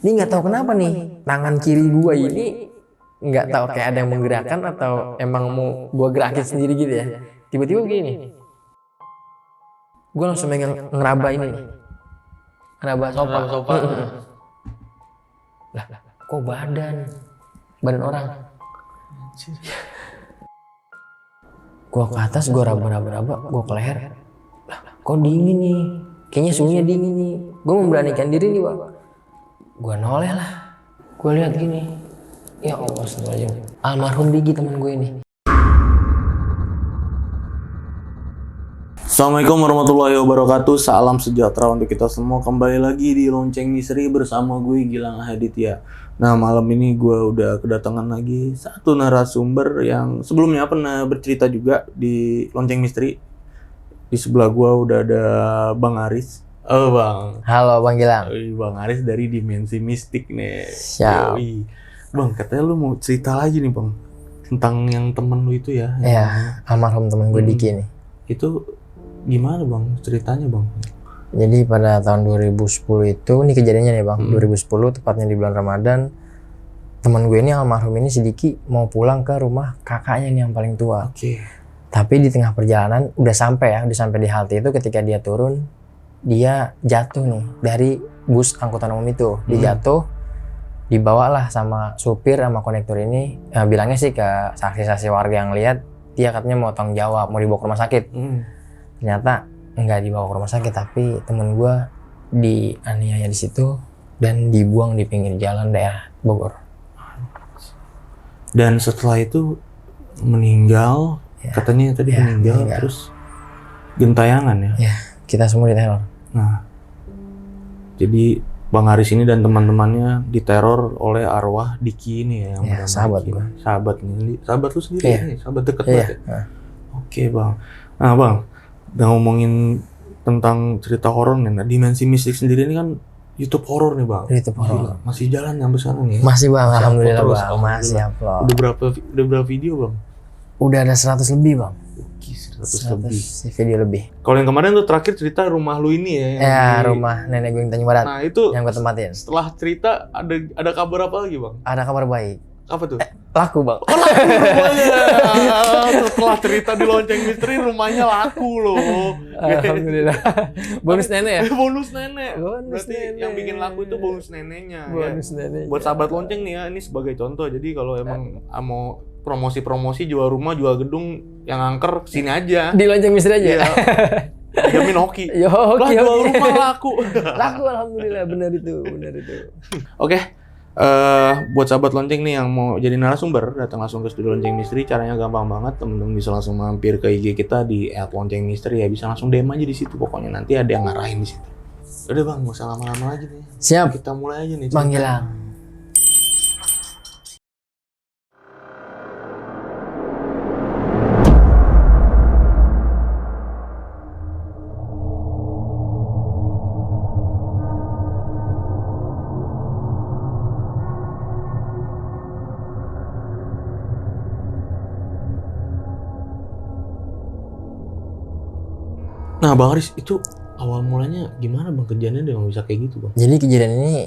Ini nggak tahu kenapa nih, tangan kiri gua ini nggak tahu kayak ada yang menggerakkan atau emang mau gua gerakin sendiri gitu ya. Tiba-tiba begini, gua langsung megang ngeraba ini, ngeraba sofa. Lah, kok badan orang. Gua ke atas, gua raba-raba, gua ke leher. Lah, kok dingin nih? Kayaknya suhunya dingin nih. Gua memberanikan diri nih, Bang. Gua noleh lah. Gua lihat gini. Ya Allah, astagfirullahaladzim. Almarhum Digi teman gue ini. Assalamualaikum warahmatullahi wabarakatuh. Salam sejahtera untuk kita semua. Kembali lagi di Lonceng Misteri bersama gue Gilang Ahaditya. Nah, malam ini gue udah kedatangan lagi satu narasumber yang sebelumnya pernah bercerita juga di Lonceng Misteri. Di sebelah gue udah ada Bang Aris. Oh Bang. Halo Bang Gilang. Bang Aris dari Dimensi Mistik nih. Siap. Yoi. Bang, katanya lu mau cerita lagi nih Bang tentang yang temen lu itu ya. Iya, almarhum teman gue Diki nih. Itu gimana Bang ceritanya Bang? Jadi pada tahun 2010 itu, ini kejadiannya nih Bang, 2010 tepatnya di bulan Ramadan, teman gue ini almarhum ini si Diki mau pulang ke rumah kakaknya nih yang paling tua. Oke. Tapi di tengah perjalanan udah sampai di halte itu, ketika dia turun dia jatuh nih dari bus angkutan umum itu. Dia jatuh, dibawalah sama supir sama konektor ini, bilangnya sih ke saksi-saksi warga yang lihat, dia katanya mau tanggung jawab, mau dibawa ke rumah sakit. Ternyata nggak dibawa ke rumah sakit, tapi temen gue dianiaya di situ dan dibuang di pinggir jalan daerah Bogor. Dan setelah itu meninggal, Ya, katanya tadi meninggal, terus gentayangan ya. Ya, kita semua diteror. Nah, jadi Bang Aris ini dan teman-temannya diteror oleh arwah Diki ini ya, yang Ya, sahabat Diki. gue. Sahabat lu sendiri Iya. nih, sahabat dekat Iya. banget ya. Oke Bang. Nah Bang, udah ngomongin tentang cerita horor nih. Nah, Dimensi Mistik sendiri ini kan YouTube horor nih Bang. YouTube horor. Gila, masih jalan sampai sekarang ya? Masih Bang, alhamdulillah terus, Bang, masih alhamdulillah. upload. Udah berapa video Bang? Udah ada 100 lebih Bang. Oke, 100 lebih. Video lebih. Kalau yang kemarin tuh terakhir cerita rumah lu ini ya. Ya, rumah nenek gue yang Tanjung Barat. Nah, itu yang gue tempatin. setelah cerita ada kabar apa lagi, Bang? Ada kabar baik. Apa tuh? Laku Bang. Oh, laku rumahnya. Setelah cerita di Lonceng Misteri rumahnya laku loh. Alhamdulillah. Bonus nenek ya? Bonus nenek. Bonus Berarti nenek. yang bikin laku itu bonus neneknya. Bonus ya. nenek. Buat sahabat Lonceng nih ya, ini sebagai contoh. Jadi kalau emang mau promosi jual rumah, jual gedung yang angker, sini aja. Di Lonceng Misteri aja. Iya. Jamin hoki. Yo, hoki. Jual rumah laku. Laku alhamdulillah, benar itu. Oke. Buat sahabat Lonceng nih yang mau jadi narasumber, datang langsung ke studio Lonceng Misteri. Caranya gampang banget, temen-temen bisa langsung mampir ke IG kita di @loncengmisteri ya, bisa langsung DM aja di situ. Pokoknya nanti ada yang ngarahin di situ. Udah Bang, gak usah lama-lama lagi nih. Siap. Kita mulai aja nih. Bang Gilang. Nah Bang Aris, itu awal mulanya gimana Bang kerjaannya dia bisa kayak gitu Bang? Jadi kejadian ini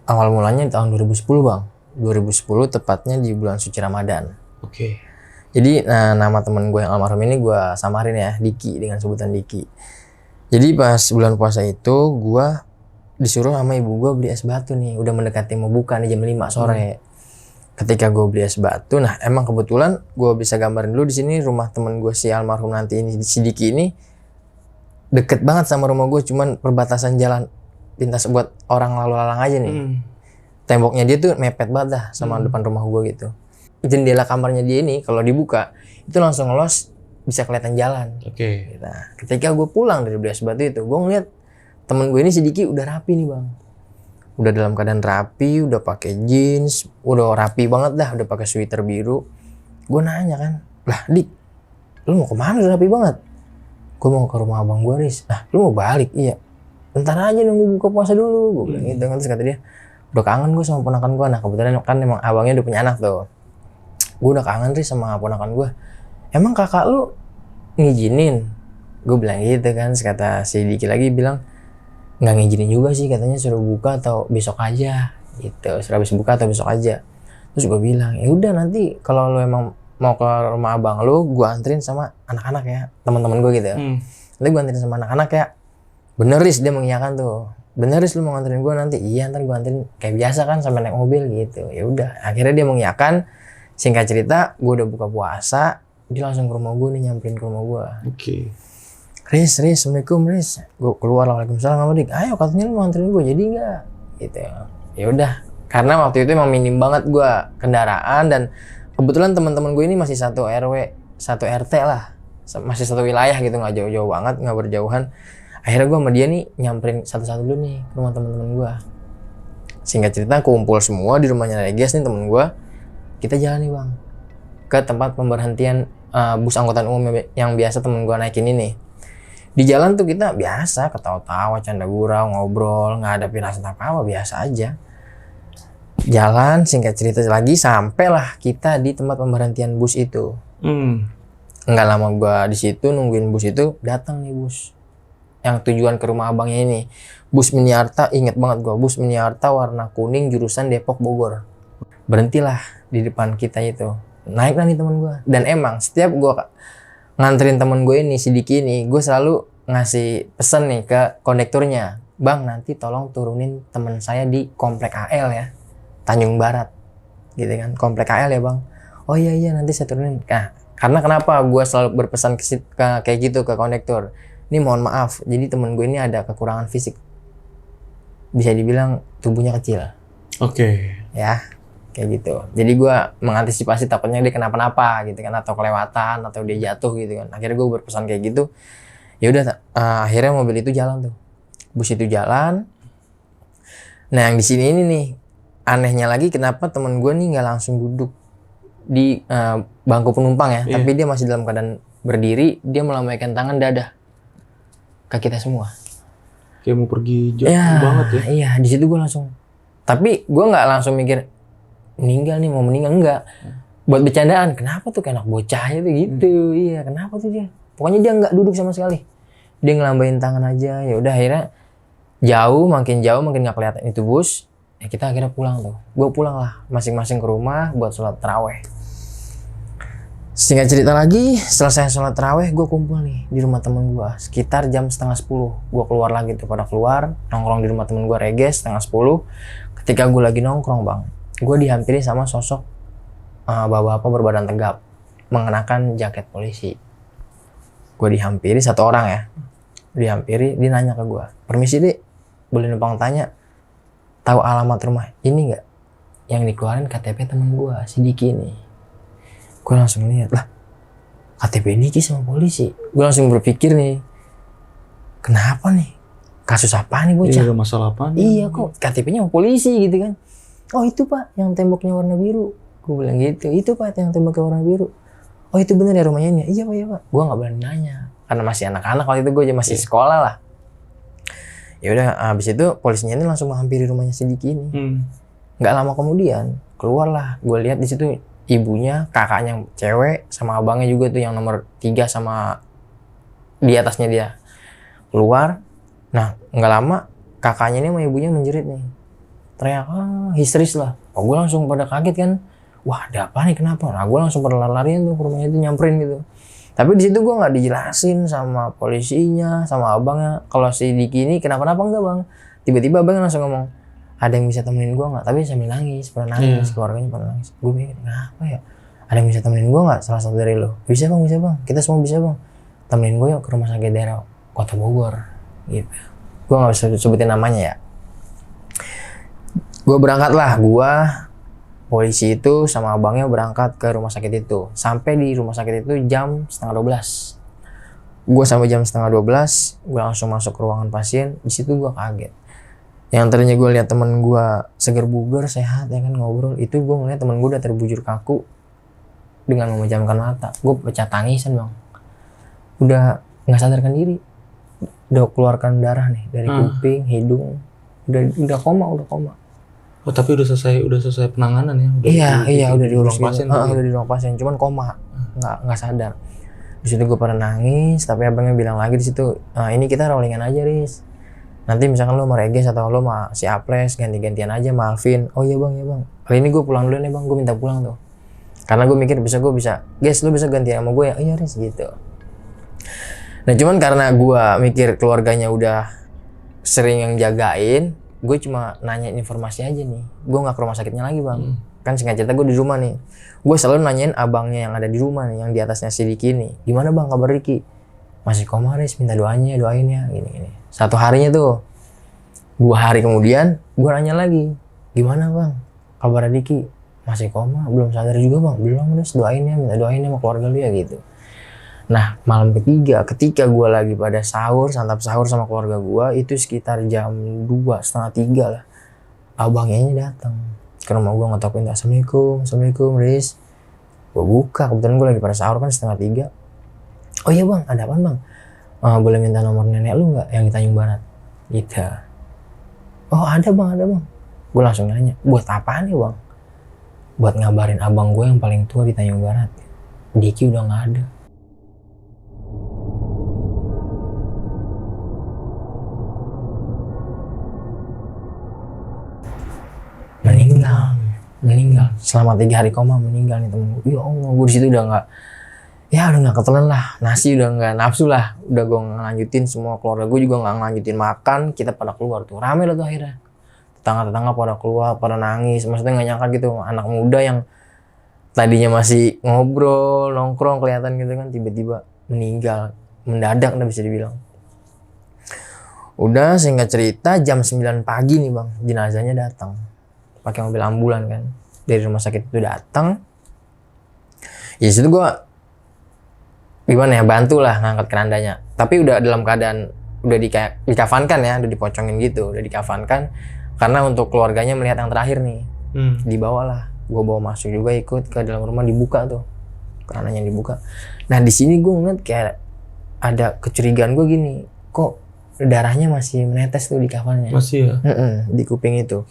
awal mulanya di tahun 2010 Bang. 2010 tepatnya di bulan suci Ramadan. Oke. Jadi nama temen gue yang almarhum ini gue samarin ya, Diki, dengan sebutan Diki. Jadi pas bulan puasa itu gue disuruh sama ibu gue beli es batu nih. Udah mendekati mau buka nih jam 5 sore. Ketika gue beli es batu, nah emang kebetulan gue bisa gambarin dulu di sini rumah temen gue si almarhum nanti ini, si Diki ini deket banget sama rumah gue, cuman perbatasan jalan pintas buat orang lalu lalang aja nih. Temboknya dia tuh mepet banget dah sama depan rumah gue gitu. Jendela kamarnya dia ini kalau dibuka itu langsung ngelos, bisa kelihatan jalan. Oke. Nah, ketika gue pulang dari beli es batu itu, gue ngeliat temen gue ini si Diki udah rapi nih Bang. Udah dalam keadaan rapi, udah pakai jeans, udah rapi banget dah, udah pakai sweater biru. Gue nanya kan, lah Dik, lu mau kemana udah rapi banget? Gue mau ke rumah abang gue Riz. Nah lu mau balik? Iya. Bentar aja nunggu buka puasa dulu. Gue bilang gitu kan. Terus kata dia, udah kangen gue sama ponakan gue. Nah kebetulan kan emang abangnya udah punya anak tuh. Gue udah kangen Riz sama ponakan gue. Emang kakak lu ngizinin? Gue bilang gitu kan. Terus kata si Diki lagi bilang, nggak ngizinin juga sih, katanya suruh buka atau besok aja. gitu, suruh habis buka atau besok aja. Terus gue bilang ya udah nanti kalau lu emang mau ke rumah abang lu, gue anterin sama anak-anak ya, teman-teman gue gitu ya. Nanti gue anterin sama anak-anak ya. Bener Riz, dia mengiyakan tuh. Bener Riz, lu mau nganterin gue nanti? Iya, ntar gue anterin kayak biasa kan sampai naik mobil gitu. Ya udah, akhirnya dia mengiyakan. Singkat cerita, gue udah buka puasa, dia langsung ke rumah gue nih, nyamperin ke rumah gue. Oke. Riz, Assalamualaikum Riz. Gue keluar, waalaikumsalam sama Dik. Ayo katanya lu mau anterin gue, jadi enggak? Gitu. Ya udah, karena waktu itu emang minim banget gue kendaraan dan kebetulan teman-teman gue ini masih satu RW, satu RT lah, masih satu wilayah gitu, nggak jauh-jauh banget, nggak berjauhan. Akhirnya gue sama dia nih nyamperin satu-satu dulu nih ke rumah teman-teman gue. Singkat cerita kumpul semua di rumahnya Reges nih temen gue. Kita jalan nih bang ke tempat pemberhentian bus angkutan umum yang biasa temen gue naikin ini. Di jalan tuh kita biasa ketawa-tawa, canda gurau, ngobrol, nggak ada firasat apa-apa, biasa aja. Jalan, singkat cerita lagi, sampailah kita di tempat pemberhentian bus itu. Nggak lama gua di situ nungguin bus itu, datang nih bus yang tujuan ke rumah abangnya ini. Bus Mini Arta, inget banget gua, bus Mini Arta warna kuning jurusan Depok Bogor. Berhentilah di depan kita itu. Naiklah nih teman gua. Dan emang setiap gua nganterin temen gue ini, si Diki ini, gue selalu ngasih pesan nih ke kondekturnya, bang nanti tolong turunin temen saya di komplek AL ya, Tanjung Barat gitu kan, komplek AL ya bang. Oh iya nanti saya turunin. Nah, karena kenapa gue selalu berpesan kayak gitu ke kondektur, ini mohon maaf, jadi temen gue ini ada kekurangan fisik, bisa dibilang tubuhnya kecil. Oke. Ya kayak gitu. Jadi gue mengantisipasi takutnya dia kenapa-napa gitu kan, atau kelewatan atau dia jatuh gitu kan. Akhirnya gue berpesan kayak gitu. Ya udah, akhirnya mobil itu jalan tuh, bus itu jalan. Nah yang di sini ini nih anehnya lagi, kenapa temen gue nih nggak langsung duduk di bangku penumpang ya, tapi dia masih dalam keadaan berdiri, dia melambaikan tangan dadah ke kita semua. Kayak mau pergi jauh banget ya. Iya, di situ gue langsung. Tapi gue nggak langsung mikir meninggal nih, mau meninggal, enggak. Buat bercandaan, kenapa tuh kayak anak bocahnya tuh gitu. Iya, kenapa tuh dia? Pokoknya dia nggak duduk sama sekali. Dia ngelambain tangan aja. Ya udah akhirnya makin jauh makin nggak kelihatan itu bus. Ya kita akhirnya pulang tuh. Gue pulang lah masing-masing ke rumah buat sholat taraweh. Singkat cerita lagi, selesai sholat taraweh, gue kumpul nih di rumah temen gue. Sekitar jam 9:30, gue keluar lagi tuh, pada keluar nongkrong di rumah temen gue Reges 9:30. Ketika gue lagi nongkrong bang, gue dihampiri sama sosok bapak-bapak berbadan tegap mengenakan jaket polisi. Gue dihampiri satu orang ya, dihampiri, dia nanya ke gue, permisi dek, boleh numpang tanya, tahu alamat rumah ini nggak? Yang dikeluarin KTP temen gue, si Diki ini. Gue langsung lihat, lah KTP Diki sama polisi. Gue langsung berpikir nih, kenapa nih? Kasus apa nih bocah? Iya, masalah apa nih? Iya kok KTP-nya sama polisi gitu kan. Oh itu pak, yang temboknya warna biru. Gue bilang gitu, itu pak yang temboknya warna biru. Oh itu bener ya rumahnya ini? Iya pak, iya pak. Gue gak berani nanya, karena masih anak-anak waktu itu, gue masih sekolah lah. Ya udah, habis itu polisinya ini langsung menghampiri rumahnya si Diki ini. Gak lama kemudian, keluarlah. Gue lihat di situ ibunya, kakaknya yang cewek, sama abangnya juga tuh yang nomor 3 sama di atasnya dia. Keluar, nah gak lama kakaknya ini sama ibunya menjerit nih. Teriak, histeris lah. Oh, gue langsung pada kaget kan. Wah, ada apa nih, kenapa? Nah, gue langsung pada larian tuh ke rumahnya itu, nyamperin gitu. Tapi di situ gue nggak dijelasin sama polisinya, sama abangnya, kalau si Diki ini kenapa-napa enggak bang. Tiba-tiba abangnya langsung ngomong, ada yang bisa temenin gue nggak? Tapi sambil nangis, pernah nangis, keluarganya pernah nangis. Gue mikir, kenapa ya? Ada yang bisa temenin gue nggak? Salah satu dari lo? Bisa bang, kita semua bisa bang. Temenin gue yuk ke rumah sakit daerah Kota Bogor, gitu. Gue nggak bisa sebutin namanya ya. Gue berangkat lah, polisi itu sama abangnya berangkat ke rumah sakit itu. Sampai di rumah sakit itu jam 11:30. Gue sampai jam 11:30, gue langsung masuk ke ruangan pasien. Di situ gue kaget. Yang tadinya gue lihat temen gue seger bugar, sehat ya kan, ngobrol. Itu gue ngeliat temen gue udah terbujur kaku dengan memejamkan mata. Gue pecah tangisan bang. Udah nggak sadarkan diri. Udah keluarkan darah nih dari kuping, hidung. Udah koma. Oh tapi udah selesai penanganan ya? Udah di ruang pasien. Udah di ruang pasien, cuman koma, nggak sadar. Di situ gue pada nangis, tapi abangnya bilang lagi di situ, ini kita rollingan aja Riz. nanti misalkan lo sama Reges atau lo sama si Aples ganti-gantian aja sama Alvin. Oh iya bang, kali ini gue pulang dulu nih bang, gue minta pulang tuh karena gue mikir gue bisa guys, lo bisa gantian sama gue ya. Iya Riz gitu. Nah cuman karena gue mikir keluarganya udah sering yang jagain, gue cuma nanyain informasi aja nih, gue nggak ke rumah sakitnya lagi bang. Kan singkat cerita gue di rumah nih, gue selalu nanyain abangnya yang ada di rumah nih, yang di atasnya si Diki nih, gimana bang kabar Diki? Masih koma Riz, minta doain ya gini. Satu harinya tuh 2 hari kemudian gue nanya lagi, gimana bang kabar Diki? Masih koma, belum sadar juga bang? Belum Riz, doain ya, minta doain ya sama keluarga lu ya gitu. Nah malam ketiga ketika gue lagi pada santap sahur sama keluarga gue, itu sekitar jam 2, setengah 3 lah, abangnya datang ke rumah gue ngetok pintu. Assalamualaikum Riz. Gue buka, kebetulan gue lagi pada sahur kan setengah 3. Oh iya bang, ada apaan bang? Boleh minta nomor nenek lu nggak yang di Tanjung Barat? Gitu. Oh ada bang. Gue langsung nanya, buat apaan nih bang? Buat ngabarin abang gue yang paling tua di Tanjung Barat, Diki udah nggak ada. Meninggal selama 3 hari koma, meninggal nih temen gue. Ya Allah, gue di situ udah nggak ketelan lah, nasi udah nggak nafsu lah, udah gue ngelanjutin, semua keluarga gue juga nggak ngelanjutin makan, kita pada keluar tuh, rame lah tuh akhirnya, tetangga pada keluar, pada nangis, maksudnya nggak nyangka gitu, anak muda yang tadinya masih ngobrol, nongkrong kelihatan gitu kan, tiba-tiba meninggal, mendadak udah bisa dibilang. Udah singkat cerita jam 9 pagi nih bang, jenazahnya datang. Pakai mobil ambulan kan, dari rumah sakit itu datang. Ya situ gue gimana ya, bantulah ngangkat kerandanya. Tapi udah dalam keadaan udah dikafankan ya, udah dipocongin gitu, udah dikafankan. Karena untuk keluarganya melihat yang terakhir nih, dibawalah. Gue bawa masuk juga, ikut ke dalam rumah, dibuka tuh, kerandanya dibuka. Nah di sini gue ngeliat kayak ada kecurigaan gue gini, kok darahnya masih menetes tuh di kafannya. Masih ya? Di kuping itu.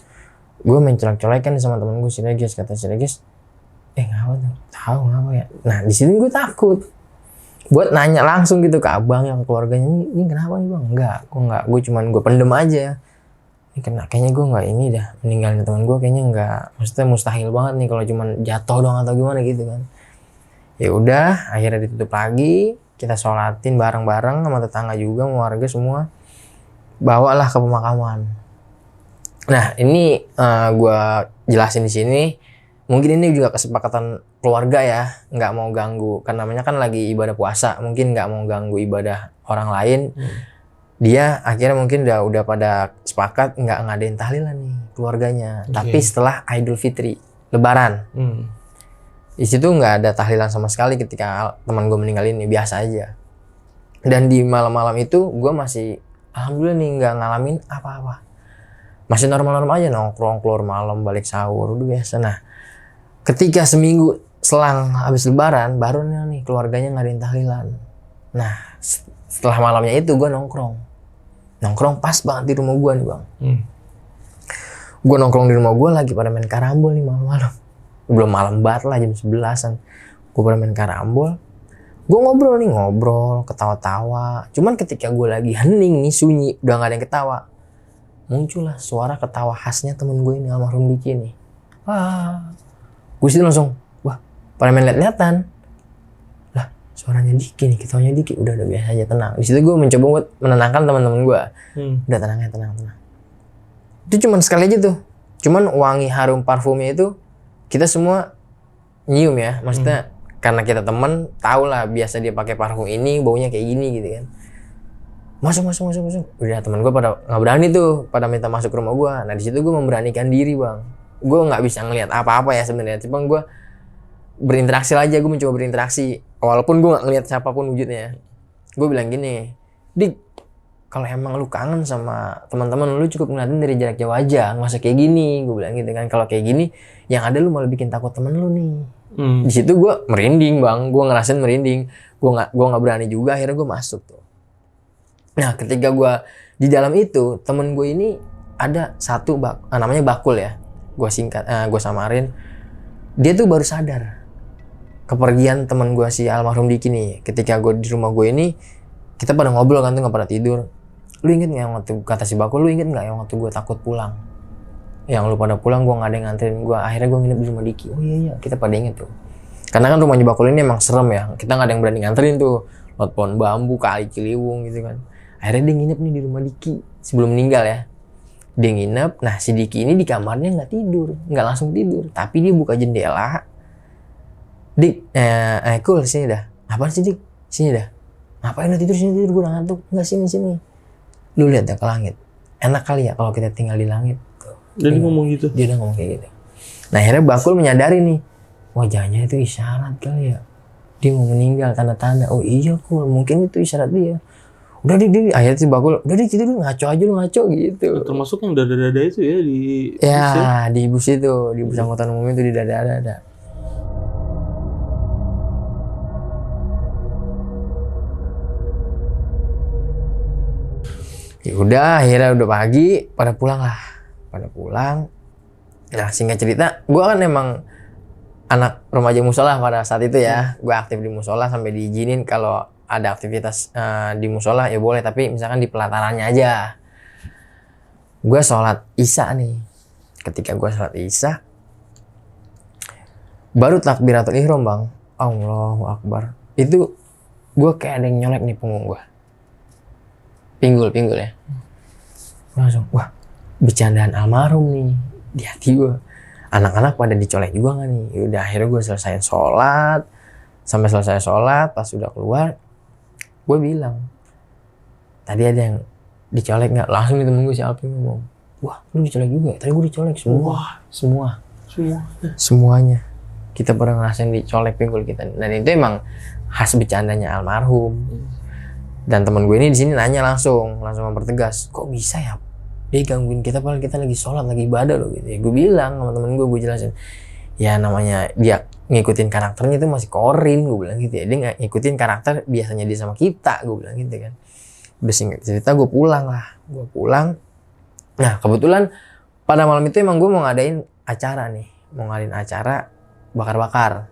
Gue main colek-colek kan sama temen gue si Reges, kata si Reges, ngapa tuh? Tahu ngapa ya? Nah di sini gue takut buat nanya langsung gitu ke abang yang keluarganya, ini kenapa nih bang? Enggak, gue pendem aja. Ini kayaknya gue nggak ini dah, meninggalin teman gue kayaknya nggak, maksudnya mustahil banget nih kalau cuman jatuh doang atau gimana gitu kan. Ya udah, akhirnya ditutup lagi, kita sholatin bareng-bareng sama tetangga juga, warga semua, bawalah ke pemakaman. Nah ini gue jelasin di sini, mungkin ini juga kesepakatan keluarga ya, nggak mau ganggu, karena namanya kan lagi ibadah puasa, mungkin nggak mau ganggu ibadah orang lain. Dia akhirnya mungkin udah pada sepakat nggak ngadain tahlilan nih keluarganya, tapi setelah Idul Fitri, Lebaran. Di situ nggak ada tahlilan sama sekali ketika teman gue meninggal ini, biasa aja. Dan di malam-malam itu gue masih alhamdulillah nih nggak ngalamin apa-apa, masih normal-normal aja, nongkrong keluar malam, balik sahur, udah biasa. Nah ketika seminggu selang habis Lebaran, baru nih keluarganya ngadain tahlilan. Nah setelah malamnya itu gue nongkrong pas banget di rumah gue nih bang. Gue nongkrong di rumah gue lagi pada main karambol nih malam-malam. Belum malam banget lah, jam 11-an. Gue pada main karambol. Gue ngobrol, ketawa-tawa. Cuman ketika gue lagi hening nih, sunyi, udah gak ada yang ketawa, muncullah suara ketawa khasnya temen gue ini, almarhum Diki nih. Gue situ langsung, wah, pada main liat-liatan. Lah, suaranya Diki nih, ketawanya Diki. Udah biasa aja, tenang. Di situ gue mencoba buat menenangkan teman-teman gue. Udah tenang. Itu cuman sekali aja tuh. Cuman wangi harum parfumnya itu kita semua nyium ya. Maksudnya karena kita temen, tau lah biasa dia pakai parfum ini, baunya kayak gini gitu kan. Masuk. Udah teman gue pada nggak berani tuh, pada minta masuk ke rumah gue. Nah di situ gue memberanikan diri bang. Gue nggak bisa ngelihat apa-apa ya sebenarnya. Cuma gue berinteraksi aja, gue mencoba berinteraksi. Walaupun gue nggak ngelihat siapapun wujudnya. Gue bilang gini, Dik, kalau emang lu kangen sama teman-teman lu, cukup ngeliatin dari jarak jauh aja, nggak usah kayak gini. Gue bilang gitu kan. Kalau kayak gini, yang ada lu malah bikin takut temen lu nih. Di situ gue merinding bang, gue ngerasain merinding. Gue nggak berani juga. Akhirnya gue masuk tuh. Nah ketika gue di dalam itu, temen gue ini ada satu namanya Bakul ya, gue samarin. Dia tuh baru sadar kepergian teman gue si almarhum Diki nih. Ketika gue di rumah gue ini, kita pada ngobrol kan tuh, nggak pada tidur. lu inget nggak yang waktu kata si Bakul, lu inget nggak yang waktu gue takut pulang, yang lu pada pulang gue nggak ada yang nganterin gue, akhirnya gue nginep di rumah Diki. Oh iya kita pada inget tuh, karena kan rumahnya Bakul ini emang serem ya, kita nggak ada yang berani nganterin tuh, lewat pohon bambu, kali Ciliwung gitu kan. Akhirnya dia nginep nih di rumah Diki sebelum meninggal ya. Dia nginep, nah si Diki ini di kamarnya nggak tidur, nggak langsung tidur, tapi dia buka jendela. Dik, cool sini dah. Apaan sih Dik? Sini dah. Ngapain lu tidur sini, tidur gue udah ngantuk. Nggak, sini. Lu lihat dah ke langit. Enak kali ya kalau kita tinggal di langit. Jadi ngomong gitu. Dia udah ngomong kayak gitu. Nah akhirnya Bakul menyadari nih, wajahnya itu isyarat kali ya. Dia mau meninggal, tanda-tanda. Oh iya cool, mungkin itu isyarat dia. Udah Dik, akhirnya si Bakul, udah Dik tidur, ngaco aja lu ngaco gitu. Termasuk yang dada-dada itu ya di Ya, bus ya. di bus itu, di bus angkutan umum itu di dada-dada. Ya udah, akhirnya udah pagi, pada pulang. Nah singkat cerita, gue kan emang anak remaja musola pada saat itu ya. Gue aktif di musola sampai diizinin kalau ada aktivitas di musola ya boleh, tapi misalkan di pelatarannya aja. Gue sholat isya nih. Ketika gue sholat isya, baru takbiratul ihram bang, Allahu Akbar. Itu gue kayak ada yang nyolek nih punggung gue. Pinggul ya. Langsung, wah bercandaan almarhum nih di hati gue. Anak-anak pada dicolek juga gak nih? Yaudah akhirnya gue selesaiin sholat. Sampai selesai sholat, pas udah keluar, gue bilang, tadi ada yang dicolek gak? Langsung nih temen gue si Alpi ngomong, wah lu dicolek juga ya? Tadi gue dicolek semuanya. Kita pernah ngerasain dicolek pinggul kita. Dan itu emang khas bercandanya almarhum. Dan teman gue ini di sini nanya langsung mempertegas, kok bisa ya dia gangguin kita padahal kita lagi sholat, lagi ibadah loh gitu ya. Gue bilang sama temen gue jelasin, ya namanya dia ngikutin karakternya itu masih korin, gue bilang gitu ya. Dia nggak ngikutin karakter biasanya dia sama kita, gue bilang gitu kan. Udah singkat cerita gue pulang. Nah kebetulan pada malam itu emang gue mau ngadain acara bakar-bakar.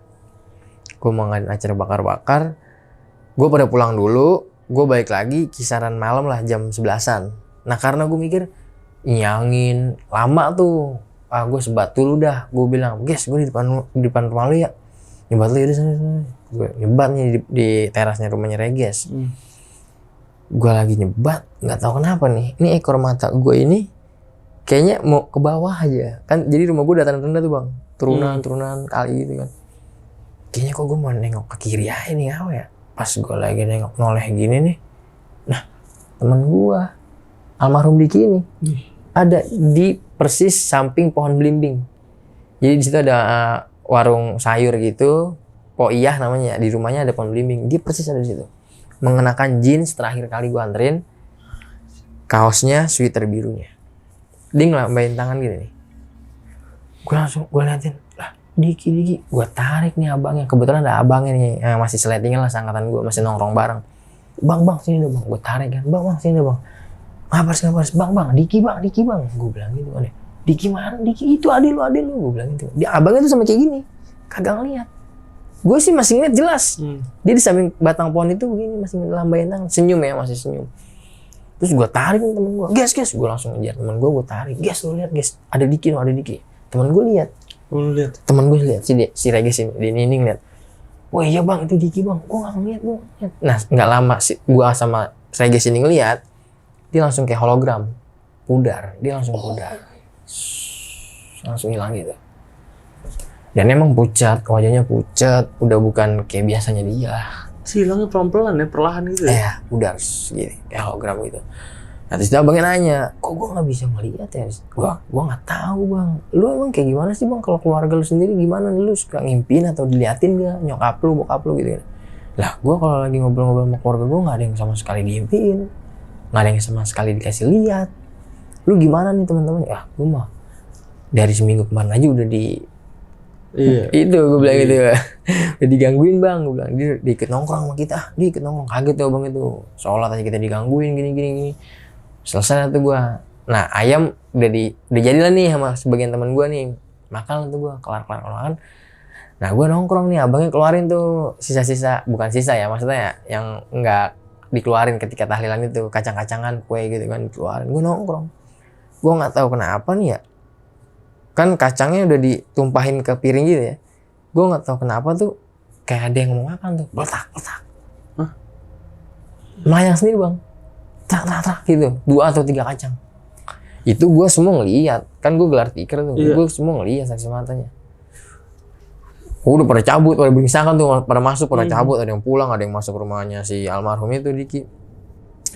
Gue pada pulang dulu. Gue balik lagi kisaran malam lah jam 11-an. Nah karena gue mikir nyangin lama tuh, gue sebat dulu dah. Gue bilang, guys gue di depan rumah lu ya, nyebat lu ya sana. Gue nyebat nih di terasnya rumahnya Reges. Gue lagi nyebat, nggak tahu kenapa nih, ini ekor mata gue ini kayaknya mau ke bawah aja kan. Jadi rumah gue dataran rendah tuh bang, turunan kali gitu kan. Kayaknya kok gue mau nengok ke kiri aja nih apa ya. Pas gue lagi nengok noleh gini nih, nah temen gue almarhum Diki ini ada di persis samping pohon belimbing. Jadi di situ ada warung sayur gitu, Poiyah namanya, di rumahnya ada pohon belimbing. Dia persis ada di situ, mengenakan jeans terakhir kali gue anterin, kaosnya sweater birunya. Dia ngelambain tangan gitu nih. Gue liatin, lah Diki, gue tarik nih abangnya. Kebetulan ada abangnya nih, masih seletingan lah seangkatan gue, masih nongkrong bareng. Bang, sini dong bang. Gue tarik kan, bang sini dong bang. Ngapain, bang, Diki bang. Gue bilang gitu kan, Diki mana? Diki itu adil lu. Gue bilang gitu. Dia abangnya tuh sama kayak gini, kagak ngeliat. Gue sih masih ngeliat jelas. Dia di samping batang pohon itu begini, masih ngelambain tangan, senyum ya, masih senyum. Terus gue tarik nih temen gue, guys, gue langsung ngejar temen gue tarik, guys lu lihat guys, ada Diki. Temen gue lihat. Temen gue lihat si Reges ini, dia nining lihat. Wah iya bang, itu Diki bang. Gue nggak ngeliat bang. Nah nggak lama gue sama Reges ini ngeliat, dia langsung kayak hologram, pudar. Dia langsung pudar, langsung hilang gitu. Dan emang pucat, wajahnya pucat, udah bukan kayak biasanya dia. Hilangnya pelan-pelan ya, perlahan gitu ya? Pudar gitu, kayak hologram gitu. Nah terus abangnya nanya, kok gue nggak bisa melihat ya? Gue nggak tahu bang. Lu emang kayak gimana sih bang? Kalau keluarga lu sendiri gimana? Lu suka ngimpin atau diliatin gak nyokap lu, bokap lu gitu? Lah gue kalau lagi ngobrol-ngobrol sama keluarga gue nggak ada yang sama sekali diimpin, nggak ada yang sama sekali dikasih lihat. Lu gimana nih teman-teman? Ya gue mah dari seminggu kemarin aja udah itu gue bilang gitu. Udah digangguin bang, gue bilang. Dia ikut nongkrong sama kita, dia ikut nongkrong. Kaget tuh bang itu, sholat aja kita digangguin gini. Selesai tuh gue. Nah ayam udah jadi lah nih sama sebagian teman gue nih. Makan tuh gue, kelar makan. Nah gue nongkrong nih, abangnya keluarin tuh sisa-sisa, bukan sisa ya maksudnya ya, yang nggak dikeluarin ketika tahlilan itu, kacang-kacangan, kue gitu kan dikeluarin. Gue nongkrong. Gue nggak tahu kenapa nih ya. Kan kacangnya udah ditumpahin ke piring gitu ya. Gue nggak tahu kenapa tuh kayak ada yang mau makan tuh, letak. Melayang sendiri bang, tak gitu, 2 atau 3 kacang. Itu gue semua ngeliat, kan gue gelar tikar tuh, gue semua ngeliat saksi matanya. Udah pada cabut, pada bingsakan tuh, pada masuk, pada cabut, ada yang pulang, ada yang masuk rumahnya si almarhum itu Diki.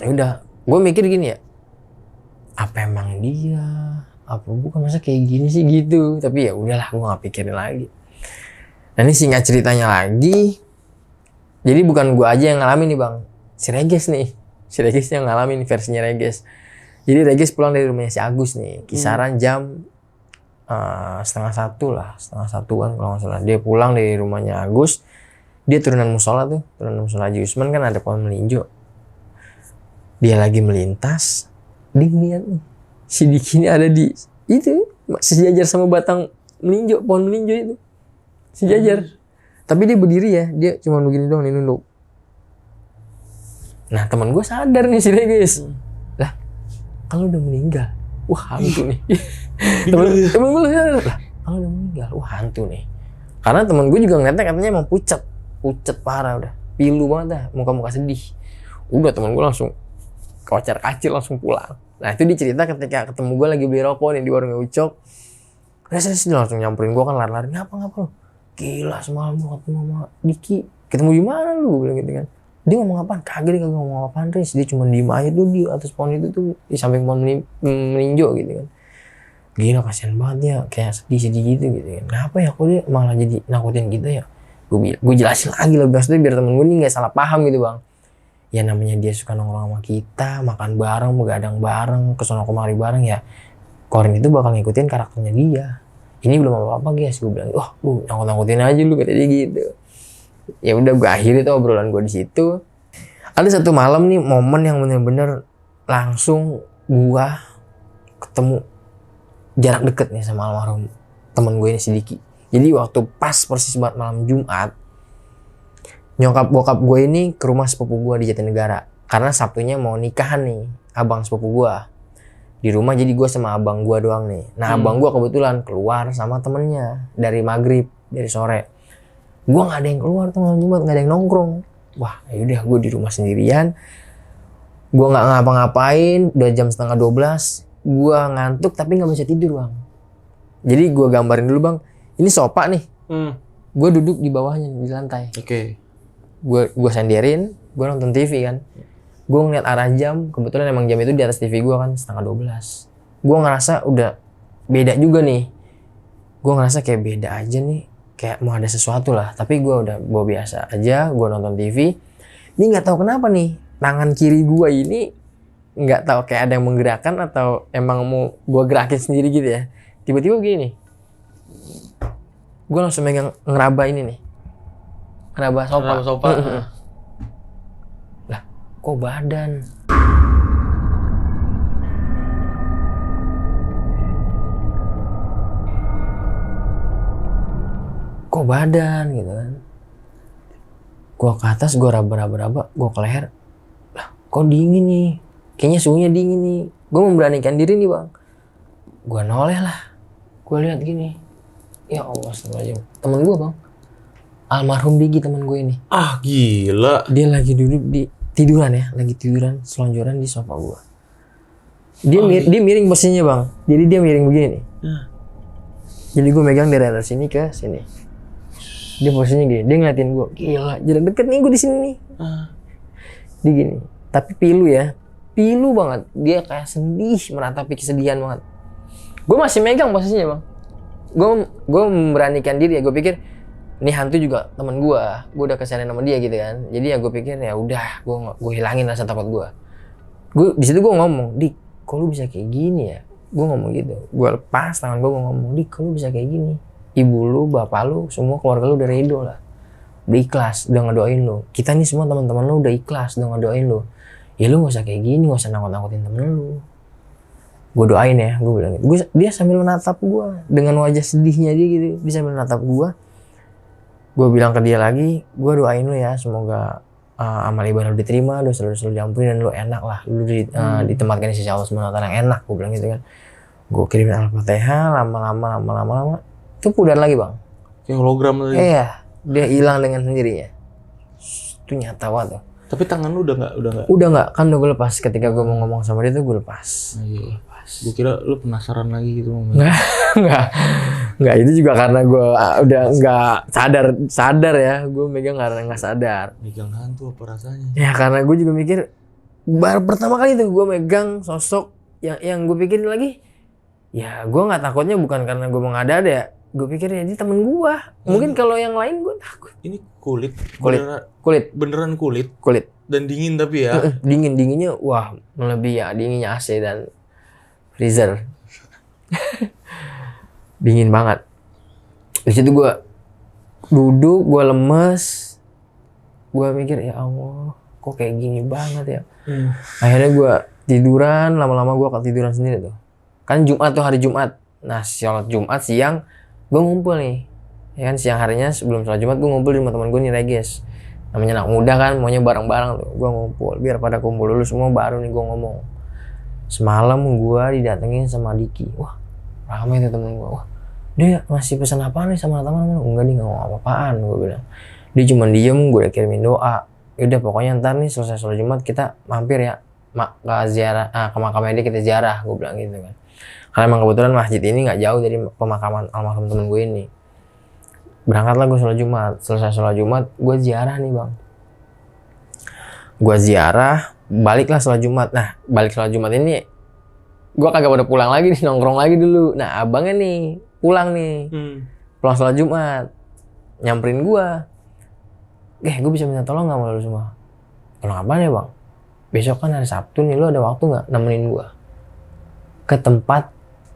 Ya udah, gue mikir gini ya, apa emang dia, apa bukan, masa kayak gini sih gitu. Tapi ya udahlah, gue nggak pikirin lagi. Nah ini singkat ceritanya lagi, jadi bukan gue aja yang ngalamin nih bang, si Reges yang ngalamin versinya Reges. Jadi Reges pulang dari rumahnya si Agus nih, kisaran jam 1:30 kalau nggak salah. Dia pulang dari rumahnya Agus, dia turunan musola Haji Usman kan ada pohon melinjo. Dia lagi melintas, dia ngeliat nih, si Diki ini ada di itu, sejajar sama batang melinjo, pohon melinjo itu, sejajar. Tapi dia berdiri ya, dia cuma begini doang, nih nunduk. Nah teman gue sadar nih si Reges, lah kalau udah meninggal, wah hantu nih. temen gue sadar, lah kalau udah meninggal, wah hantu nih. Karena temen gue juga ngeliatnya katanya emang pucet parah, udah pilu banget dah, muka-muka sedih. Udah temen gue langsung kocar kacir langsung pulang. Nah itu dicerita ketika ketemu gue lagi beli rokok nih di warung Ucok. Dia langsung nyamperin gue kan lari-lari, ngapa lu? Gila semalam lu ketemu sama Diki, ketemu di mana lu? Bilang gitu kan. Dia ngomong apaan? Kagak, dia kagak ngomong apaan, Riz. Dia cuma diem aja tuh di atas pohon itu tuh, di samping pohon melinjo gitu kan. Gila kasihan banget ya, kayak sedih-sedih gitu kan. Kenapa ya kok dia malah jadi nakutin kita ya? Gue jelasin lagi lah, maksudnya biar temen gue nih gak salah paham gitu bang. Ya namanya dia suka nongkrong sama kita, makan bareng, begadang bareng, kesono kemari bareng ya. Korin itu bakal ngikutin karakternya dia. Ini belum apa-apa guys, gue bilang, wah lu nangkut-nangkutin aja lu, katanya gitu. Ya udah gue akhiri tuh obrolan gue di situ. Ada satu malam nih momen yang bener-bener langsung gue ketemu jarak deket nih sama almarhum temen gue ini si Diki. Jadi waktu pas persis banget malam Jumat, nyokap bokap gue ini ke rumah sepupu gue di Jatinegara karena Sabtunya mau nikahan nih abang sepupu gue di rumah. Jadi gue sama abang gue doang nih. Nah abang gue kebetulan keluar sama temennya dari maghrib, dari sore. Gue nggak ada yang keluar tuh malam Jumat, nggak ada yang nongkrong. Wah yaudah gue di rumah sendirian, gue nggak ngapa-ngapain. Udah jam 11:30, gue ngantuk tapi nggak bisa tidur bang. Jadi gue gambarin dulu bang, ini sofa nih, gue duduk di bawahnya di lantai. Gue senderin, gue nonton TV kan. Gue ngeliat arah jam, kebetulan emang jam itu di atas TV gue kan 11:30. Gue ngerasa udah beda juga nih. Gue ngerasa kayak beda aja nih, kayak mau ada sesuatu lah. Tapi gue udah biasa aja, gue nonton TV. Ini nggak tahu kenapa nih, tangan kiri gue ini nggak tahu kayak ada yang menggerakkan atau emang mau gue gerakin sendiri gitu ya. Tiba-tiba begini nih, gue langsung megang ngeraba ini nih, ngeraba sofa. Lah, kok badan? Kok badan gitu kan? Gue ke atas, gue raba-raba, gue ke leher. Lah, kok dingin nih? Kayaknya suhunya dingin nih. Gue memberanikan diri nih bang. Gue noleh lah. Gue lihat gini. Ya Allah, astagfirullahaladzim. Temen gue bang, almarhum Diki temen gue ini. Ah gila. Dia lagi duduk di tiduran ya, lagi tiduran selonjoran di sofa gue. Dia miring posisinya bang. Jadi dia miring begini nih. Jadi gue megang dari arah sini ke sini. Dia posisinya gini. Dia ngeliatin gue. Gila, jarak deket nih gue di sini nih. Dia gini. Tapi pilu ya, pilu banget. Dia kayak sedih, meratapi kesedihan banget. Gue masih megang posisinya bang. Gue memberanikan diri ya. Gue pikir ini hantu juga teman gue udah kesianan sama dia gitu kan. Jadi ya gue pikir ya udah, gue hilangin rasa takut gue. Di situ gue ngomong, Dik, kok lu bisa kayak gini ya? Gue ngomong gitu. Gue lepas tangan gue ngomong, Dik, kok lu bisa kayak gini? Ibu lu, bapak lu, semua keluarga lu udah redo lah, udah ikhlas, udah ngedoain lu. Kita nih semua teman-teman lu udah ikhlas, udah ngedoain lu. Ya lu gak usah kayak gini, gak usah nakut-nakutin temen lu. Gue doain ya, gue bilang gitu. Dia sambil menatap gue dengan wajah sedihnya dia gitu. Dia sambil menatap gue. Gue bilang ke dia lagi, gue doain lu ya, semoga amal ibadah lu diterima, dosa lu selalu diampuni, dan lu enak lah, lu ditempatkan di sisi Allah SWT yang enak, gue bilang gitu kan. Gue kirimin Al-Fatihah, lama-lama itu pudar lagi bang. Kayak hologram tadi. Iya, dia hilang dengan sendirinya. Itu nyata banget tuh. Tapi tangan lu udah nggak? Udah nggak, kan udah gue lepas. Ketika gue mau ngomong sama dia tuh gue lepas. Iya. Gue kira lu penasaran lagi gitu. Nggak, itu juga karena gue udah nggak sadar ya, gue megang karena nggak sadar. Megang hantu apa rasanya? Ya karena gue juga mikir, baru pertama kali tuh gue megang sosok yang gue pikirin lagi, ya gue nggak takutnya bukan karena gue mengada-ada ya, gue pikir ya ini temen gue. Mungkin kalau yang lain gue takut. Ini kulit. Beneran kulit. Dan dingin tapi ya. Dinginnya wah melebihi ya, dinginnya AC dan freezer. Dingin banget. Di situ gue duduk, gue lemes, gue mikir ya Allah, kok kayak gini banget ya. Akhirnya gue tiduran, lama-lama gue ketiduran sendiri tuh. Kan Jumat tuh, hari Jumat. Nah sholat Jumat siang gue ngumpul nih. Ya kan siang harinya sebelum sholat Jumat gue ngumpul di rumah teman gue nih Reges. Namanya anak muda kan, maunya bareng-bareng tuh. Gue ngumpul, biar pada kumpul dulu semua baru nih gue ngomong. Semalam gue didatengin sama Diki. Wah ramai tuh temen gue. Wah dia ngasih pesan apa nih sama teman-teman? Enggak, dia nggak ngomong apa-apaan, gue bilang. Dia cuma diem, gue udah kirimin doa. Yaudah pokoknya ntar nih selesai sholat Jumat kita mampir ya ke ziarah, ke makamnya dia kita ziarah, gue bilang gitu kan. Karena emang kebetulan masjid ini nggak jauh dari pemakaman almarhum temen gue ini. Berangkatlah gue sholat Jumat. Selesai sholat Jumat gue ziarah nih bang. Gue ziarah, baliklah sholat Jumat. Nah balik sholat Jumat ini gue kagak pada pulang lagi nih, nongkrong lagi dulu. Nah abangnya nih pulang nih, pulang sholat Jumat, nyamperin gue. Gue bisa minta tolong nggak sama lu semua? Tolong apaan ya bang? Besok kan hari Sabtu nih, lu ada waktu nggak nemenin gue ke tempat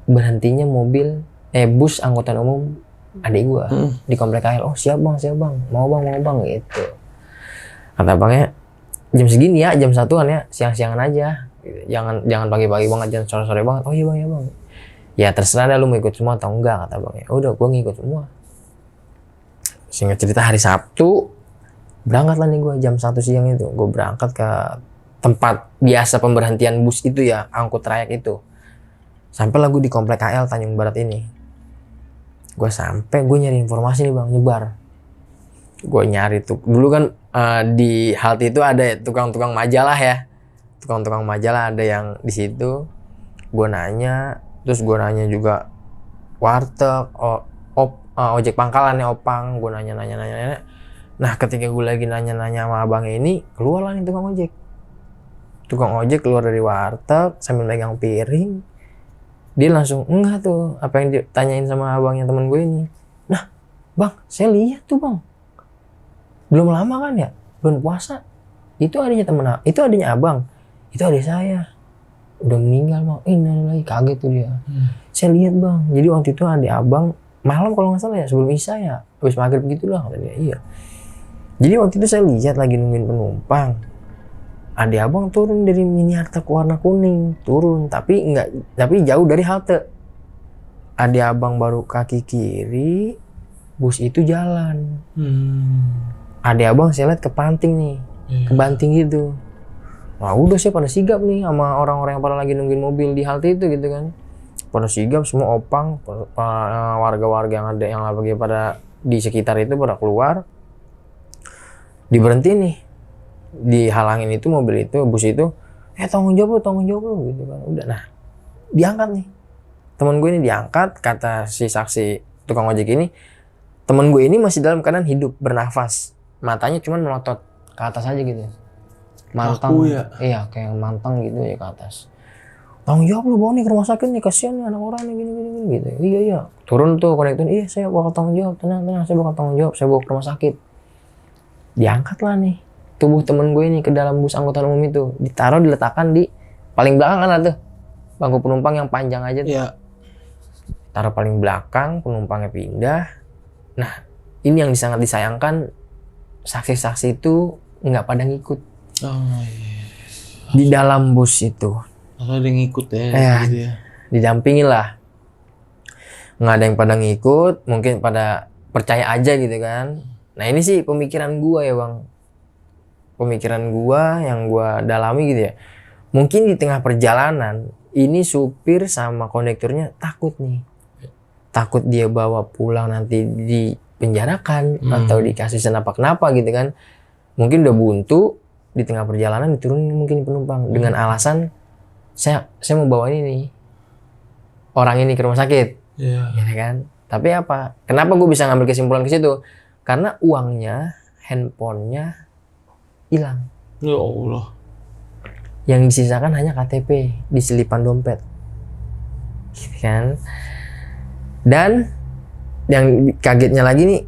berhentinya mobil bus angkutan umum adik gue di komplek KL. Oh siap bang, mau bang gitu. Kata abangnya jam segini ya, jam 1-an ya, siang-siangan aja, jangan pagi-pagi banget, jangan sore-sore banget. Oh iya bang. Ya terserah dah lu mau ikut semua atau enggak, kata abangnya. Udah gue ngikut semua. Singkat cerita hari Sabtu berangkat lah nih gue jam 1 siang itu. Gue berangkat ke tempat biasa pemberhentian bus itu ya, angkut trayek itu. Sampai lah gue di komplek KL Tanjung Barat ini. Gue sampai, gue nyari informasi nih bang, nyebar. Gue nyari tuh, dulu kan di halte itu ada tukang-tukang majalah ya. Tukang-tukang majalah ada yang di situ. Gue nanya, terus gue nanya juga warteg, ojek pangkalan ya, opang. Gue nanya. Nah ketika gue lagi nanya sama abangnya ini, keluar lah nih tukang ojek. Tukang ojek keluar dari warteg sambil megang piring. Dia langsung enggak tuh apa yang ditanyain sama abangnya temen gue ini. Nah bang, saya lihat tuh bang, belum lama kan ya, bulan puasa, itu adanya abang, itu adik saya udah meninggal bang. Lagi kaget tuh dia. Saya lihat bang, jadi waktu itu adik abang malam kalau nggak salah ya, sebelum isya ya, habis maghrib gitulah, kata dia. Iya, jadi waktu itu saya lihat lagi nungguin penumpang, adik abang turun dari minimarket warna kuning, turun tapi jauh dari halte. Adik abang baru kaki kiri, bus itu jalan. Adik abang saya lihat kepanting nih, kebanting gitu. Nah udah sih pada sigap nih sama orang-orang yang pada lagi nungguin mobil di halte itu gitu kan. Pada sigap semua, opang, warga-warga yang ada yang lagi pada di sekitar itu pada keluar. Diberhenti nih, dihalangin itu mobil itu, bus itu. Tanggung jawab lu gitu kan. Udah, nah diangkat nih. Temen gue ini diangkat, kata si saksi tukang ojek ini, temen gue ini masih dalam keadaan hidup, bernafas, matanya cuman melotot ke atas aja gitu, mantang ya? Iya kayak mantang gitu ya ke atas. Tanggung jawab lu, bawa nih ke rumah sakit nih, kasihan nih anak orang nih gini gitu. Iya turun tuh konektor, iya saya bakal tanggung jawab, tenang saya bakal tanggung jawab, saya bawa ke rumah sakit. Diangkat lah nih tubuh temen gue ini ke dalam bus angkutan umum itu, diletakkan di paling belakang kan tuh bangku penumpang yang panjang aja tuh. Iya. Taruh paling belakang, penumpangnya pindah. Nah ini yang sangat disayangkan, saksi-saksi itu nggak pada ngikut. Di dalam bus itu ada yang ngikut ya, gitu ya. Didampingin lah, nggak ada yang pada ngikut, mungkin pada percaya aja gitu kan. Nah ini sih pemikiran gue ya bang, pemikiran gua yang gua dalami gitu ya. Mungkin di tengah perjalanan ini supir sama kondekturnya takut nih. Takut dia bawa pulang nanti dipenjarakan atau dikasih kenapa gitu kan. Mungkin udah buntu di tengah perjalanan diturunin mungkin penumpang dengan alasan saya mau bawa ini nih. Orang ini ke rumah sakit. Iya. Ya kan? Tapi apa? Kenapa gue bisa ngambil kesimpulan ke situ? Karena uangnya, handphonenya hilang. Ya Allah. Yang disisakan hanya KTP di selipan dompet. Gitu kan? Dan yang kagetnya lagi nih,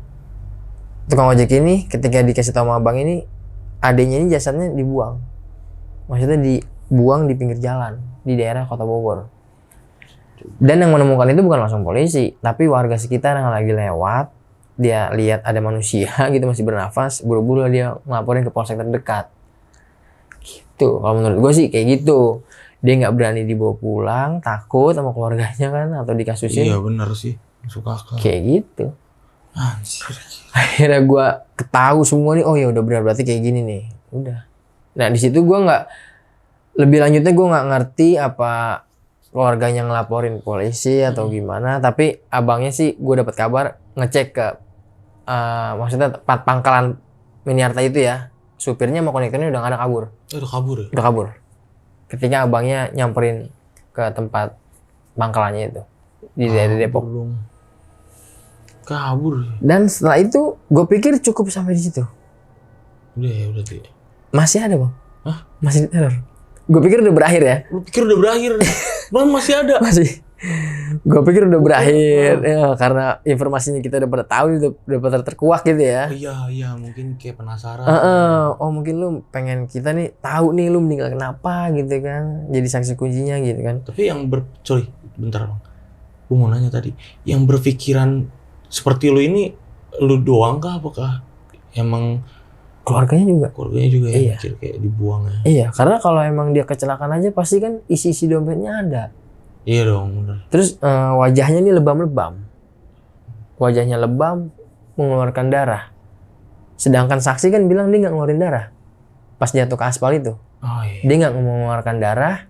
tukang ojek ini ketika dikasih tahu sama abang ini, adanya ini jasadnya dibuang. Maksudnya dibuang di pinggir jalan di daerah Kota Bogor. Dan yang menemukan itu bukan langsung polisi, tapi warga sekitar yang lagi lewat, dia lihat ada manusia gitu masih bernafas, buru-buru dia ngelaporin ke polsek terdekat. Gitu. Kalau menurut gue sih kayak gitu. Dia nggak berani dibawa pulang, takut sama keluarganya kan, atau dikasusin. Iya benar sih, masuk akal. Kayak gitu. Anjir. Akhirnya gue ketahu semua nih, oh ya udah benar berarti kayak gini nih. Udah. Nah di situ gue nggak, lebih lanjutnya gue nggak ngerti apa keluarganya ngelaporin polisi atau gimana, tapi abangnya sih gue dapat kabar ngecek ke maksudnya tempat pangkalan Miniarta itu ya, supirnya sama kondekturnya udah nggak ada, kabur. Udah kabur ya? Udah kabur. Ketika abangnya nyamperin ke tempat pangkalannya itu di daerah Depok. Belum. Kabur. Dan setelah itu gue pikir cukup sampai di situ. Udah ya udah tuh. Masih ada bang? Hah? Masih diteror. Gue pikir udah berakhir ya. Lu pikir udah berakhir? Bang masih ada. Masih. Gue pikir udah berakhir ya, karena informasinya kita udah pada tahu, udah pada terkuak gitu ya. Iya mungkin kayak penasaran. Oh mungkin lu pengen kita nih tahu nih lu meninggal kenapa gitu kan, jadi saksi kuncinya gitu kan. Tapi yang sorry bentar bang, gue mau nanya tadi, yang berpikiran seperti lu ini lu doang kah, apakah emang Keluarganya juga ya Iya. mikir kayak dibuang ya? Iya, karena kalau emang dia kecelakaan aja pasti kan isi dompetnya ada. Iya dong bener. Terus wajahnya nih lebam-lebam. Wajahnya lebam, mengeluarkan darah. Sedangkan saksi kan bilang dia nggak ngeluarin darah pas jatuh ke aspal itu. Oh iya. Dia nggak mengeluarkan darah,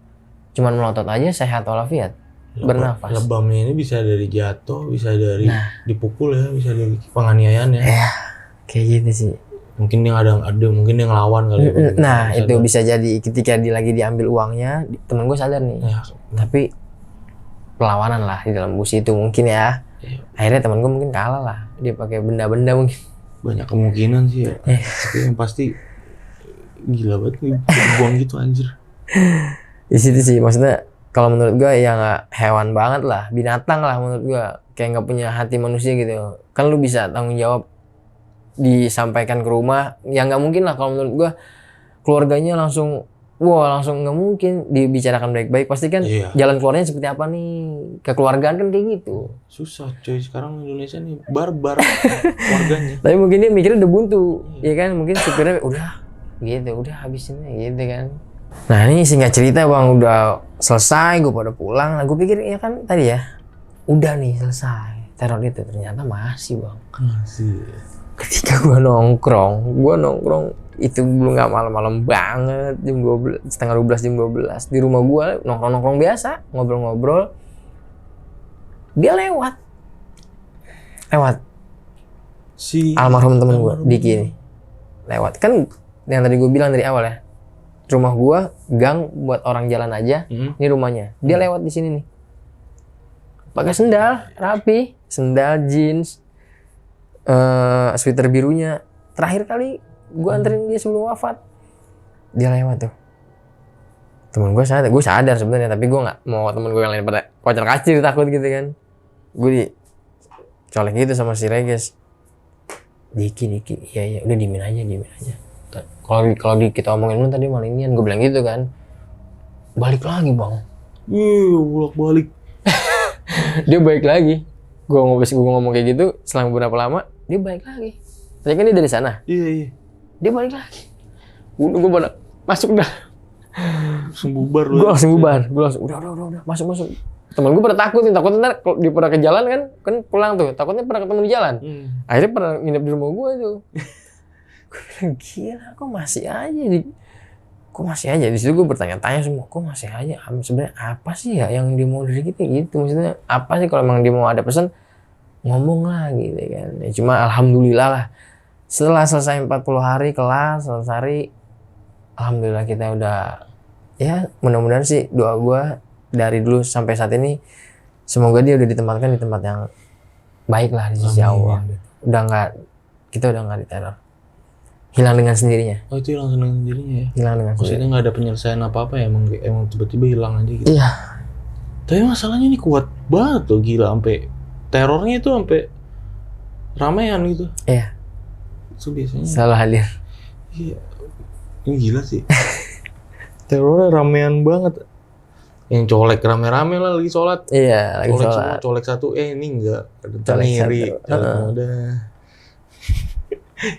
cuman melotot aja, sehat walafiat, bernafas. Lebamnya ini bisa dari jatuh, bisa dari dipukul ya, bisa dari penganiayaan ya. Ya, kayak gitu sih. Mungkin dia ada mungkin dia ngelawan kali. Nah itu bisa jadi ketika dia lagi diambil uangnya, temen gue sadar nih. Ya, Tapi perlawanan lah di dalam bus itu mungkin ya. Iya. Akhirnya temen gue mungkin kalah lah. Dia pakai benda-benda mungkin. banyak kemungkinan sih ya. Tapi yang pasti gila banget nih buang gitu anjir. Di situ sih maksudnya kalau menurut gue ya nggak, hewan banget lah, binatang lah menurut gue, kayak nggak punya hati manusia gitu. Kan lu bisa tanggung jawab disampaikan ke rumah, ya nggak mungkin lah kalau menurut gue keluarganya langsung nggak mungkin dibicarakan baik-baik, pasti kan jalan keluarnya seperti apa nih, kekeluargaan kan kayak gitu. Susah coy, sekarang Indonesia nih barbar keluarganya. Tapi mungkin dia mikirnya udah buntu, ya kan, mungkin supirnya udah gitu, udah habisin aja gitu kan. Nah ini singkat cerita bang, udah selesai, gue pada pulang. Nah gue pikir ya kan tadi ya, udah nih selesai teror itu, ternyata masih bang. Masih. Ketika gue nongkrong itu belum, nggak malam-malam banget, jam 12, setengah 12, jam 12 di rumah gue nongkrong biasa, ngobrol-ngobrol, dia lewat Si almarhum temen gue Diki ini lewat. Kan yang tadi gue bilang dari awal ya, rumah gue gang buat orang jalan aja, ini rumahnya, dia lewat di sini nih pakai sendal rapi, sendal jeans, sweater birunya. Terakhir kali gue anterin dia sebelum wafat, dia lewat tuh. Temen gue sadar sebenarnya, tapi gue nggak mau temen gue yang lain pada kocar kacir, takut gitu kan. Gue dicolek gitu sama si Reges. Diki, iya, udah diemin aja. Kalau kita omongin lu tadi malinian, gue bilang gitu kan. Balik lagi bang. bolak-balik. Dia balik lagi. Gue ngomong kayak gitu, selang beberapa lama dia balik lagi. Tadi kan dia dari sana. Iya. Dia balik lagi. Gue pada masuk dah. Langsung bubar lu. Gue langsung bubar. Gue langsung udah masuk. Temen gue pada takut ntar dia pada ke jalan kan pulang tuh. Takutnya pada ketemu di jalan. Akhirnya pada nginep di rumah gue tuh. Gue bilang gila, kok masih aja di situ. Gue bertanya-tanya semua, kok masih aja, sebenarnya apa sih ya yang dia mau dari kita gitu, maksudnya apa sih, kalau emang dia mau ada pesan ngomong lah gitu kan. Ya, cuma alhamdulillah lah, setelah selesai 40 hari kelas, selesai, alhamdulillah kita udah, ya mudah-mudahan sih, doa gue dari dulu sampai saat ini, semoga dia udah ditempatkan di tempat yang baik lah di sisi Allah. Kita udah nggak diteror, hilang dengan sendirinya. Oh itu hilang dengan sendirinya ya? Hilang dengan Maksudnya sendirinya. nggak ada penyelesaian apa-apa ya, emang tiba-tiba hilang aja gitu. Iya. Tapi masalahnya ini kuat banget loh, gila, sampai terornya itu sampai ramean gitu. Iya. Itu biasanya. Selalu hadir. Iya. Ini gila sih. Terornya ramean banget. Yang colek rame-rame lah lagi sholat. Iya, lagi Colek sholat. semua, colek satu, ini enggak. Ada Colek ngiri. satu. Colek semua dah.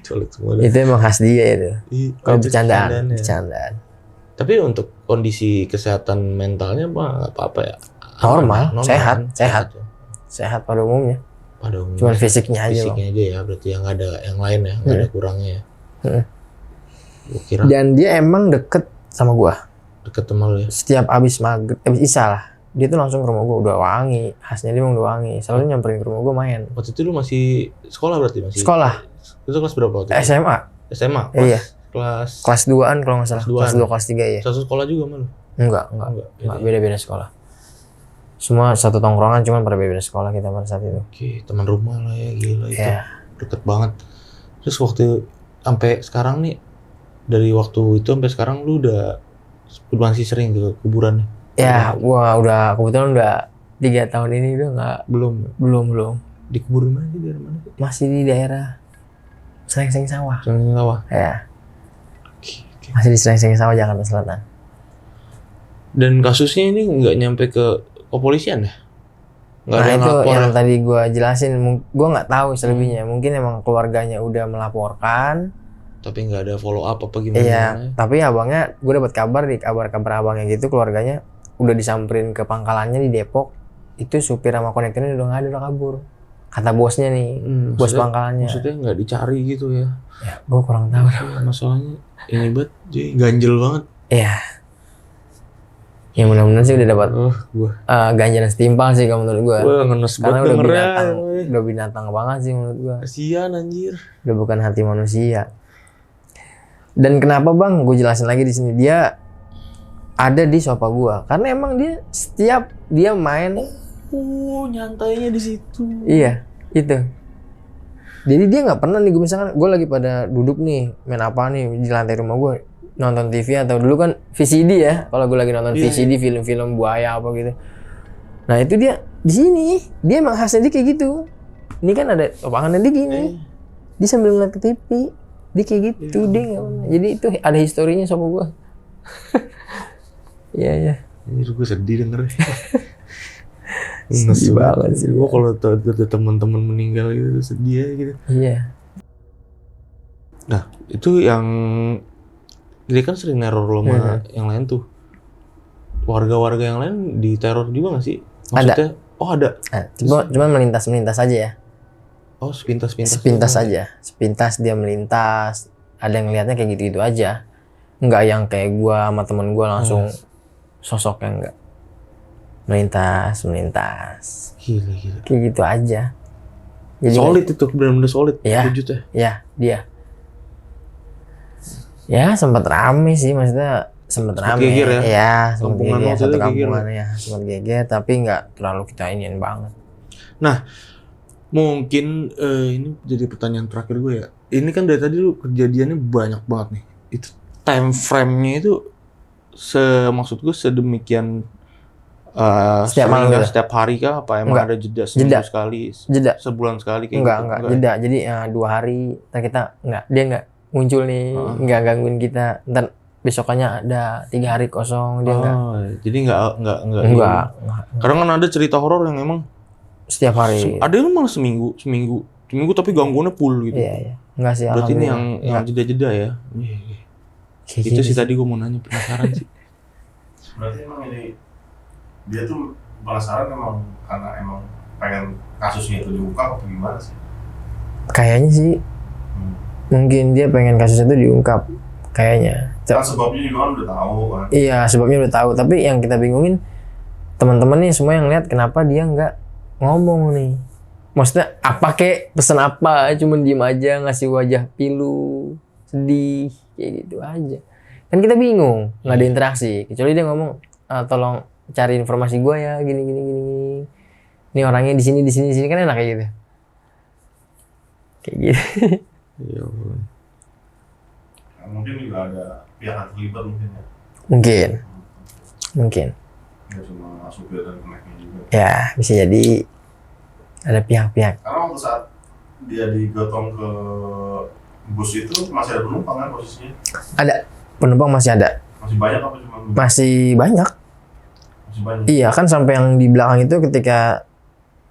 Colek semua dah. Itu emang khas dia itu. Kalau Itu bercandaan, ya. bercandaan. Tapi untuk kondisi kesehatan mentalnya mah nggak apa-apa ya. Normal, sehat, kan? sehat. Ya. Sehat pada umumnya. Pada umumnya. Cuman fisiknya aja, Fisiknya aja ya, berarti yang ada yang lain ya, nggak ada kurangnya ya. Gua kira Dan dia emang deket sama gua. deket sama lu ya. Setiap abis maghrib, abis isya lah, dia tuh langsung ke rumah gua, udah wangi. Khasnya dia emang udah wangi. Selalu nyamperin ke rumah gua main. Waktu itu lu masih sekolah berarti masih? Sekolah. Itu kelas berapa waktu itu? SMA. SMA? Iya. Kelas Kelas 2-an kalau nggak salah. Kelas 2-an. Kelas 2, kelas 3 ya. satu sekolah juga sama lu? Enggak. Beda-beda sekolah. Semua satu tongkrongan, cuman pada beda sekolah kita pada saat itu. Oke, teman rumah lah ya, gila itu. Iya. Deket banget. Terus waktu sampai sekarang nih, dari waktu itu sampai sekarang lu udah masih sering ke kuburan? Ya, gua udah kebetulan udah 3 tahun ini udah nggak, belum. Di kuburan mana sih, dari mana sih? Masih di daerah Srengseng Sawah. Sering sawah. Ya, Oke. masih di Srengseng Sawah, Jakarta Selatan. Dan kasusnya ini nggak nyampe ke kepolisian ya? Nggak Nah ada itu ngelapor yang ya? tadi gua jelasin, gua nggak tahu selebihnya. Mungkin emang keluarganya udah melaporkan. Tapi nggak ada follow up apa gimana? Iya, tapi abangnya, gue dapat kabar di kabar abangnya gitu, keluarganya udah disamperin ke pangkalannya di Depok. Itu supir sama konektornya udah nggak ada, udah kabur. Kata bosnya nih, bos pangkalannya. Maksudnya nggak dicari gitu ya? Ya, gue kurang tahu. Masalahnya ini banget, jadi ganjel banget. Iya. Ya mudah-mudahan sih udah dapat Gua ganjaran setimpal sih kalau menurut gue. ngenes Karena banget udah dengernya. binatang banget sih menurut gue. Kasian anjir. Udah bukan hati manusia. Dan kenapa bang? Gue jelasin lagi di sini, dia ada di sofa gue karena emang dia setiap dia main. Nyantainya di situ. Iya, itu. Jadi dia nggak pernah nih, gue misalkan gue lagi pada duduk nih main apa nih di lantai rumah gue, nonton TV atau dulu kan VCD ya, kalau gue lagi nonton VCD film-film buaya apa gitu. Nah itu dia di sini, dia emang khasnya dia kayak gitu. Ini kan ada lapangannya dia gini, dia sambil ngeliat ke TV, dia kayak gitu, dia nggak pernah. Jadi itu ada historinya sama gue. Iya. Ini gue sedih dengernya. Sedih banget sih. Gue kalau ada teman-teman meninggal gitu sedih aja gitu. Iya. Nah itu yang dia kan sering neror lo sama yang lain tuh. Warga-warga yang lain diteror juga nggak sih? Maksudnya? Ada. Cuma melintas aja ya. Oh sepintas-pintas. Sepintas aja. Sepintas dia melintas. Ada yang ngeliatnya kayak gitu-gitu aja. Nggak yang kayak gua sama temen gua langsung sosoknya enggak. Melintas. Gila. Kayak gitu aja. Jadi Solid itu, benar-benar solid. Iya. Wujudnya. Ya, dia. Ya sempat rame sih, maksudnya sempat rame. geger ya? Iya, sempat Kampungan geger. waktu Satu itu geger. kampungan ya, sempat geger. Tapi nggak terlalu kita iniin banget. Nah, mungkin ini jadi pertanyaan terakhir gue ya. Ini kan dari tadi lu kejadiannya banyak banget nih. Itu time frame-nya itu maksud gue sedemikian Setiap malam sering kah, gitu? setiap hari kah? Apa emang Enggak. ada jeda seminggu sekali? Jeda. Sebulan sekali kayak Enggak, gitu? jeda. Jadi 2 hari ntar kita dia nggak muncul nih, nggak gangguin kita. Ntar besokannya ada 3 hari kosong, dia nggak. Jadi enggak. Kadang kan ada cerita horor yang emang Setiap hari. ada yang malah seminggu tapi gangguannya full gitu. Iya. Enggak sih, Berarti ini alhamdulillah. yang jeda-jeda ya. Iya. Kayak Itu gitu sih tadi gue mau nanya, penasaran sih. Berarti emang ini dia tuh penasaran emang karena emang pengen kasusnya itu diungkap atau gimana sih? Kayaknya sih Mungkin dia pengen kasusnya itu diungkap kayaknya. Kan sebabnya juga kan udah tahu kan. Iya, sebabnya udah tahu, tapi yang kita bingungin teman-teman nih semua yang lihat kenapa dia nggak ngomong nih. Maksudnya apa kek, pesan apa, cuman diem aja ngasih wajah pilu, sedih, kayak gitu aja. Kan kita bingung, nggak ada interaksi. Kecuali dia ngomong, tolong cari informasi gue ya, gini. Ini orangnya di sini kan enak kayak gitu. Kayak gitu. Iya. Nah, mungkin juga ada pihak yang terlibat mungkin ya. Mungkin. Nggak cuma supir dan keneknya juga. Ya, bisa jadi ada pihak-pihak. Karena waktu saat dia digotong ke bus itu masih ada penumpang kan posisinya? Ada penumpang, masih ada. Masih banyak apa cuma? Masih banyak. Masih banyak. Iya kan, sampai yang di belakang itu ketika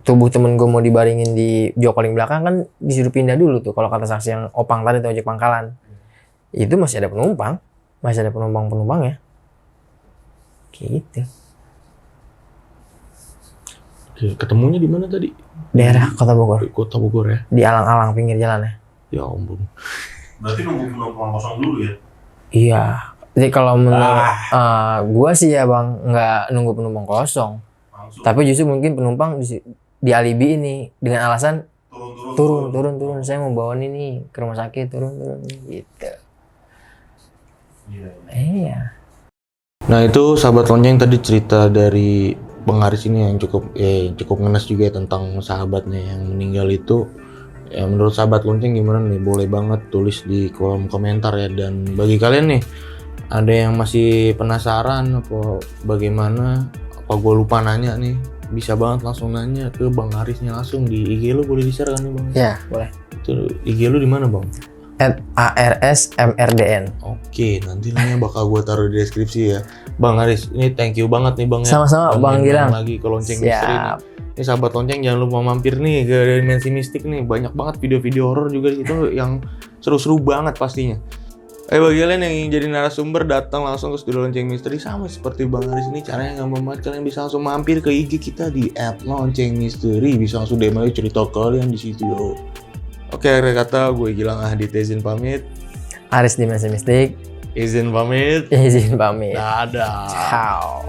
tubuh temen gue mau dibaringin di jok paling belakang kan disuruh pindah dulu tuh. Kalau kata saksi yang opang tadi tuh, ojek pangkalan, itu masih ada penumpang, ya. Kayak gitu. Oke, ketemunya di mana tadi? Daerah Kota Bogor, Di Kota Bogor ya. di alang-alang pinggir jalan ya. Ya ampun. Berarti nunggu penumpang kosong dulu ya? Iya. Jadi kalau menurut gua sih ya bang, nggak nunggu penumpang kosong, Langsung tapi justru mungkin penumpang dialibi ini dengan alasan turun, saya mau bawa ini ke rumah sakit, turun gitu. Iya. Nah itu sahabat lonceng tadi cerita dari Bang Aris ini yang cukup ngenes juga ya tentang sahabatnya yang meninggal itu. Ya menurut sahabat lonceng gimana nih? Boleh banget tulis di kolom komentar ya. Dan bagi kalian nih, ada yang masih penasaran apa bagaimana, apa gue lupa nanya nih, bisa banget langsung nanya ke Bang Arisnya langsung di IG lu, boleh di-share kan nih Bang? Ya boleh. Itu IG lu di mana Bang? @arsmrdn. Oke, nanti linknya bakal gue taruh di deskripsi ya. Bang Aris, ini thank you banget nih Bang ya. Sama-sama Bang Gilang. Lagi ke Lonceng Misteri nih. Ini sahabat lonceng jangan lupa mampir nih ke Dimensi Mistik nih. Banyak banget video-video horor juga itu yang seru-seru banget pastinya. Bagi kalian yang ingin jadi narasumber, datang langsung ke Studio Lonceng Misteri sama seperti Bang Aris ini. Caranya gampang banget, kalian bisa langsung mampir ke IG kita di @loncengmisteri. Bisa langsung DM aja cerita kalian di situ. Oke, akhir kata gue Gilang Ahdit izin pamit. Aris Dimensi Mistik Izin pamit. izin pamit. Dadah. Ciao.